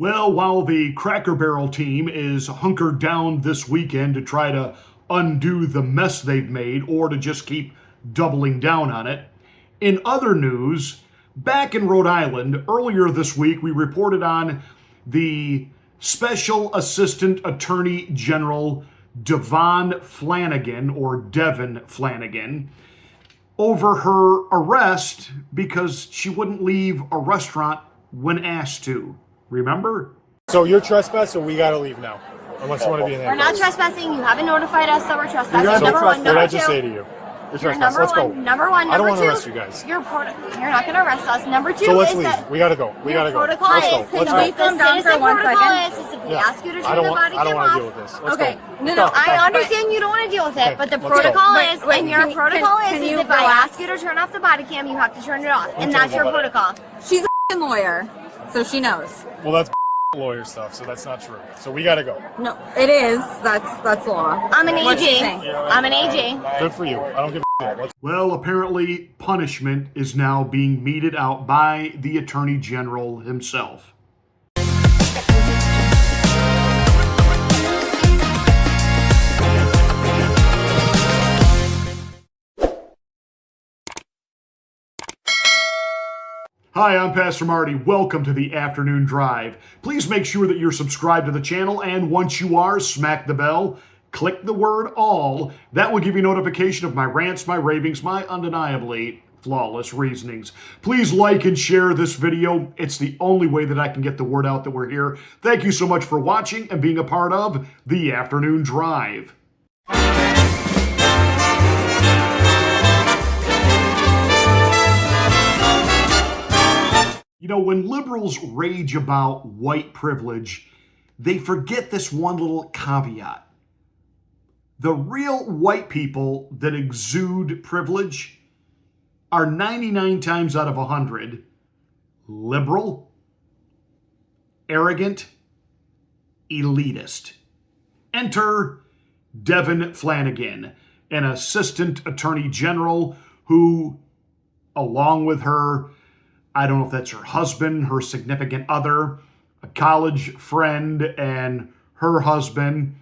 Well, while the Cracker Barrel team is hunkered down this weekend to try to undo the mess they've made or to just keep doubling down on it, in other news, back in Rhode Island, earlier this week, we reported on the Special Assistant Attorney General Devon Flanagan, or Devin Flanagan, over her arrest because she wouldn't leave a restaurant when asked to. Remember? So you're trespassing, we gotta leave now. Unless you want to be in there. We're not trespassing. You haven't notified us that we're trespassing. Number one. Number What did I just two. say to you? You're trespassing. Let's go. Number one. I don't want to two, arrest you guys. You're not going to arrest us. Number two So let's is leave. that We gotta go. We gotta go. protocol Let's go. is, Let's no, go. calm down for 1 second. Is if we ask you to turn the body I don't cam want to deal off. with this. Let's Okay. go. No, I understand you don't want to deal with it, but the protocol is, and your protocol is if I ask you to turn off the body cam, you have to turn it off, and that's your protocol. She's a lawyer, so she knows. Well, that's lawyer stuff, so that's not true. So we gotta go. No, it is. That's law. I'm an What's she AG. saying? I'm an AG. Good for you. I don't give a shit. Let's Well, apparently punishment is now being meted out by the Attorney General himself. Hi, I'm Pastor Marty. Welcome to the Afternoon Drive. Please make sure that you're subscribed to the channel, and once you are, smack the bell, click the word all. That will give you notification of my rants, my ravings, my undeniably flawless reasonings. Please like and share this video. It's the only way that I can get the word out that we're here. Thank you so much for watching and being a part of the Afternoon Drive. You know, when liberals rage about white privilege, they forget this one little caveat. The real white people that exude privilege are 99 times out of 100 liberal, arrogant, elitist. Enter Devin Flanagan, an assistant attorney general who, along with her, I don't know if that's her husband, her significant other, a college friend, and her husband.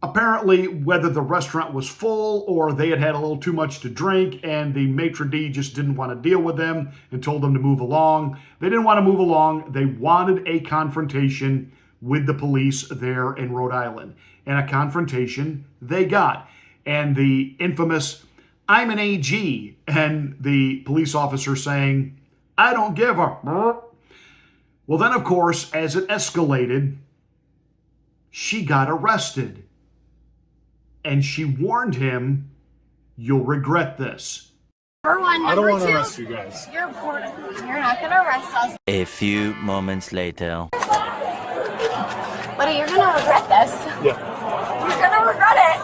Apparently, whether the restaurant was full or they had had a little too much to drink and the maitre d' just didn't want to deal with them and told them to move along. They didn't want to move along. They wanted a confrontation with the police there in Rhode Island. And a confrontation they got. And the infamous, "I'm an AG," and the police officer saying, "I don't give a..." Well, then, of course, as it escalated, she got arrested. And she warned him, "You'll regret this." Number one. I don't want to two, arrest you guys. You're not going to arrest us. A few moments later. Buddy, you're going to regret this. Yeah. You're going to regret it.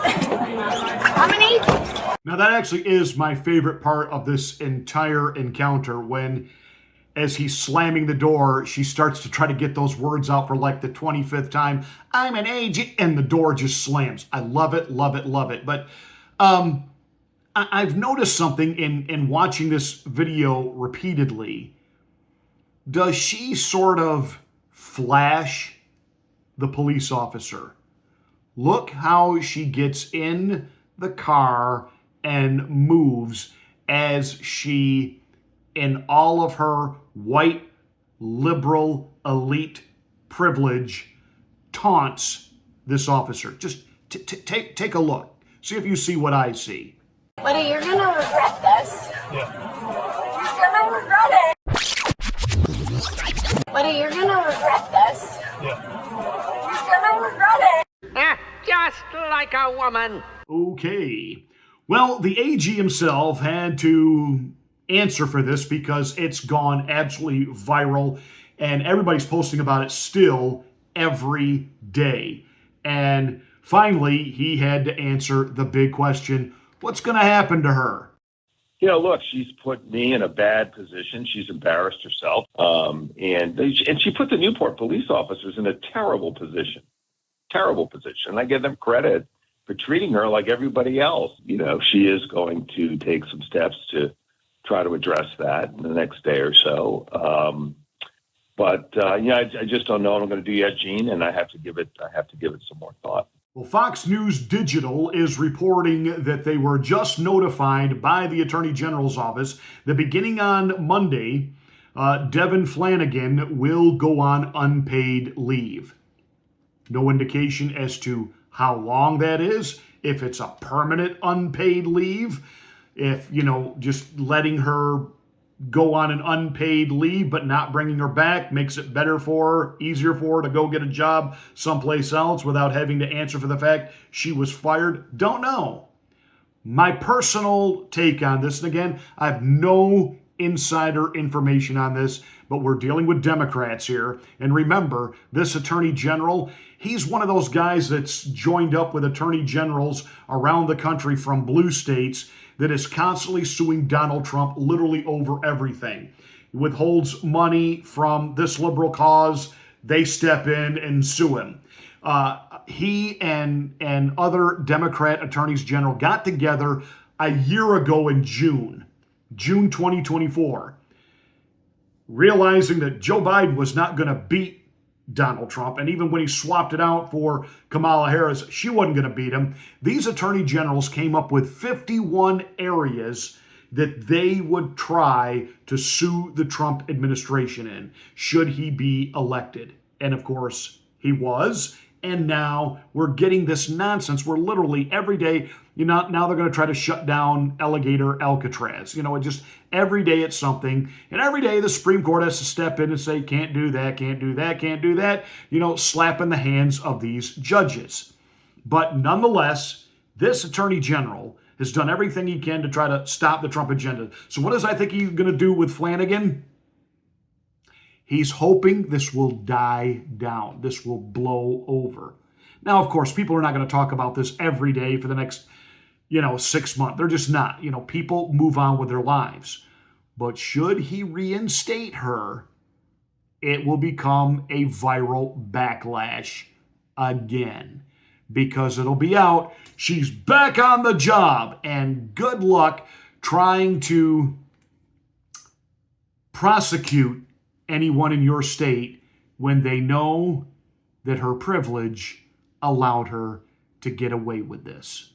I'm an AG. Now, that actually is my favorite part of this entire encounter, when, as he's slamming the door, she starts to try to get those words out for like the 25th time. "I'm an AG," and the door just slams. I love it, love it, love it. But I've noticed something in watching this video repeatedly. Does she sort of flash the police officer? Look how she gets in the car and moves as she, in all of her white, liberal, elite privilege, taunts this officer. Just take a look. See if you see what I see. Buddy, you're going to regret this. Yeah. You're going to regret it. Buddy, you're going to regret this. Yeah. You're going to regret it. Just like a woman. Okay. Well, the AG himself had to answer for this because it's gone absolutely viral and everybody's posting about it still every day. And finally, he had to answer the big question, what's going to happen to her? You know, look, she's put me in a bad position. She's embarrassed herself. And she put the Newport police officers in a terrible position. Terrible position. I give them credit for treating her like everybody else. You know, she is going to take some steps to try to address that in the next day or so. But I just don't know what I'm going to do yet, Gene, and I have to give it some more thought. Well, Fox News Digital is reporting that they were just notified by the Attorney General's office that beginning on Monday, Devin Flanagan will go on unpaid leave. No indication as to how long that is, if it's a permanent unpaid leave, if, just letting her go on an unpaid leave but not bringing her back makes it better for her, easier for her to go get a job someplace else without having to answer for the fact she was fired. Don't know. My personal take on this, and again, I have no insider information on this, but we're dealing with Democrats here. And remember, this attorney general, he's one of those guys that's joined up with attorney generals around the country from blue states that is constantly suing Donald Trump literally over everything. He withholds money from this liberal cause, they step in and sue him. He and other Democrat attorneys general got together a year ago in June 2024, realizing that Joe Biden was not going to beat Donald Trump. And even when he swapped it out for Kamala Harris, she wasn't going to beat him. These attorney generals came up with 51 areas that they would try to sue the Trump administration in, should he be elected. And of course, he was. And now we're getting this nonsense where literally every day, now they're going to try to shut down Alligator Alcatraz. Just every day it's something. And every day the Supreme Court has to step in and say, can't do that, can't do that, can't do that, slapping the hands of these judges. But nonetheless, this attorney general has done everything he can to try to stop the Trump agenda. So what does I think he's going to do with Flanagan? He's hoping this will die down. This will blow over. Now, of course, people are not going to talk about this every day for the next, 6 months. They're just not. People move on with their lives. But should he reinstate her, it will become a viral backlash again. Because it'll be out, she's back on the job. And good luck trying to prosecute anyone in your state when they know that her privilege allowed her to get away with this.